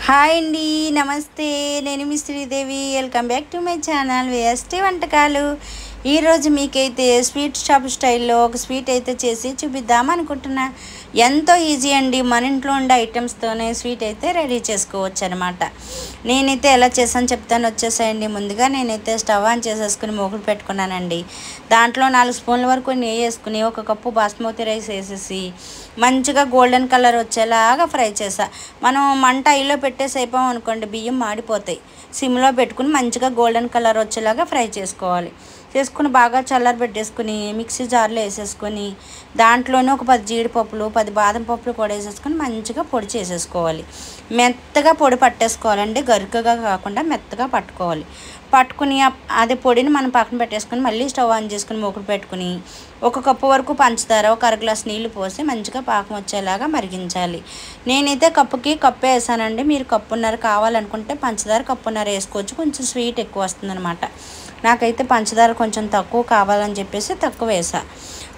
Hi అండి, నమస్తే. నేను మీ Sridevi. Welcome back to my channel వేఎస్టీ వంటకాలు. ఈరోజు మీకైతే స్వీట్ షాప్ స్టైల్లో ఒక స్వీట్ అయితే చేసి చూపిద్దాం అనుకుంటున్నా. ఎంతో ఈజీ అండి. మన ఇంట్లో ఉండే ఐటమ్స్తోనే స్వీట్ అయితే రెడీ చేసుకోవచ్చు అనమాట. నేనైతే ఎలా చేసాను చెప్తాను, వచ్చేసాయండి. ముందుగా నేనైతే స్టవ్ ఆన్ చేసేసుకుని మూకుడు పెట్టుకున్నానండి. దాంట్లో 4 స్పూన్ల వరకు నెయ్యి వేసుకుని 1 కప్పు బాస్మతి రైస్ వేసేసి మంచిగా గోల్డెన్ కలర్ వచ్చేలాగా ఫ్రై చేసా. మనం మంట ఐలో పెట్టేసి అయిపోయాం అనుకోండి, బియ్యం మాడిపోతాయి. సిమ్లో పెట్టుకుని మంచిగా గోల్డెన్ కలర్ వచ్చేలాగా ఫ్రై చేసుకోవాలి. చేసుకుని బాగా చల్లారి పెట్టేసుకుని మిక్సీ జార్లో వేసేసుకొని దాంట్లోనే ఒక 10 జీడిపప్పులు 10 బాదం పప్పులు కూడా వేసేసుకొని మంచిగా పొడి చేసేసుకోవాలి. మెత్తగా పొడి పట్టేసుకోవాలండి, గరుకగా కాకుండా మెత్తగా పట్టుకోవాలి. పట్టుకుని అదే పొడిని మనం పక్కన పెట్టేసుకొని మళ్ళీ స్టవ్ ఆన్ చేసుకుని మూకుడు పెట్టుకుని 1 కప్పు వరకు పంచదార, 1 గ్లాస్ నీళ్లు పోసి మంచిగా పాకం వచ్చేలాగా మరిగించాలి. నేనైతే కప్పు వేసానండి. మీరు కప్పున్నర కావాలనుకుంటే పంచదార కప్పున్నర వేసుకోవచ్చు, కొంచెం స్వీట్ ఎక్కువ వస్తుందన్నమాట. నాకైతే పంచదార కొంచెం తక్కువ కావాలని చెప్పేసి తక్కువ వేసా.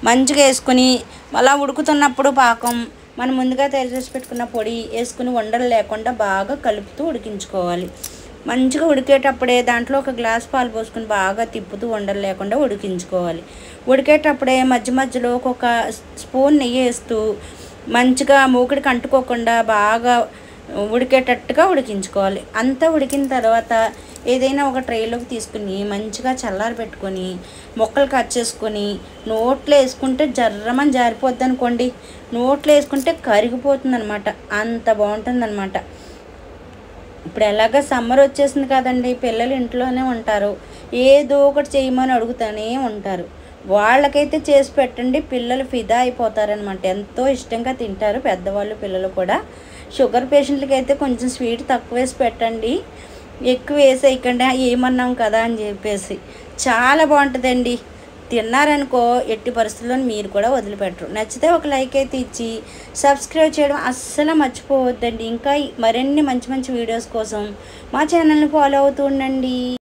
మంచిగా వేసుకుని అలా ఉడుకుతున్నప్పుడు పాకం మనం ముందుగా తయారు చేసి పెట్టుకున్న పొడి వేసుకుని ఉండలు లేకుండా బాగా కలుపుతూ ఉడికించుకోవాలి. మంచిగా ఉడికేటప్పుడే దాంట్లో 1 గ్లాస్ పాలు పోసుకుని బాగా తిప్పుతూ ఉండలు లేకుండా ఉడికించుకోవాలి. ఉడికేటప్పుడే మధ్య మధ్యలో 1 స్పూన్ నెయ్యి వేస్తూ మంచిగా మూకుడికి అంటుకోకుండా బాగా ఉడికేటట్టుగా ఉడికించుకోవాలి. అంతా ఉడికిన తర్వాత ఏదైనా ఒక ట్రేలోకి తీసుకుని మంచిగా చల్లారి పెట్టుకొని ముక్కలు కట్ చేసుకొని నోట్లో వేసుకుంటే జర్రమని జారిపోద్ది అనుకోండి. నోట్లో వేసుకుంటే కరిగిపోతుంది అనమాట, అంత బాగుంటుంది అనమాట. ఇప్పుడు ఎలాగ సమ్మర్ వచ్చేసింది కదండి, పిల్లలు ఇంట్లోనే ఉంటారు, ఏదో ఒకటి చేయమని అడుగుతూనే ఉంటారు. వాళ్ళకైతే చేసి పెట్టండి, పిల్లలు ఫిదా అయిపోతారనమాట. ఎంతో ఇష్టంగా తింటారు పెద్దవాళ్ళు పిల్లలు కూడా. షుగర్ పేషెంట్లకి అయితే కొంచెం స్వీట్ తక్కువ వేసి పెట్టండి, ఎక్కువ వేసేయకుండా ఏమన్నాం కదా అని చెప్పేసి. చాలా బాగుంటుందండి. తిన్నారనుకో ఎట్టి పరిస్థితుల్లో మీరు కూడా వదిలిపెట్టరు. నచ్చితే ఒక లైక్ అయితే ఇచ్చి సబ్స్క్రైబ్ చేయడం అస్సలు మర్చిపోవద్దండి. ఇంకా మరిన్ని మంచి మంచి వీడియోస్ కోసం మా ఛానల్ని ఫాలో అవుతూ ఉండండి.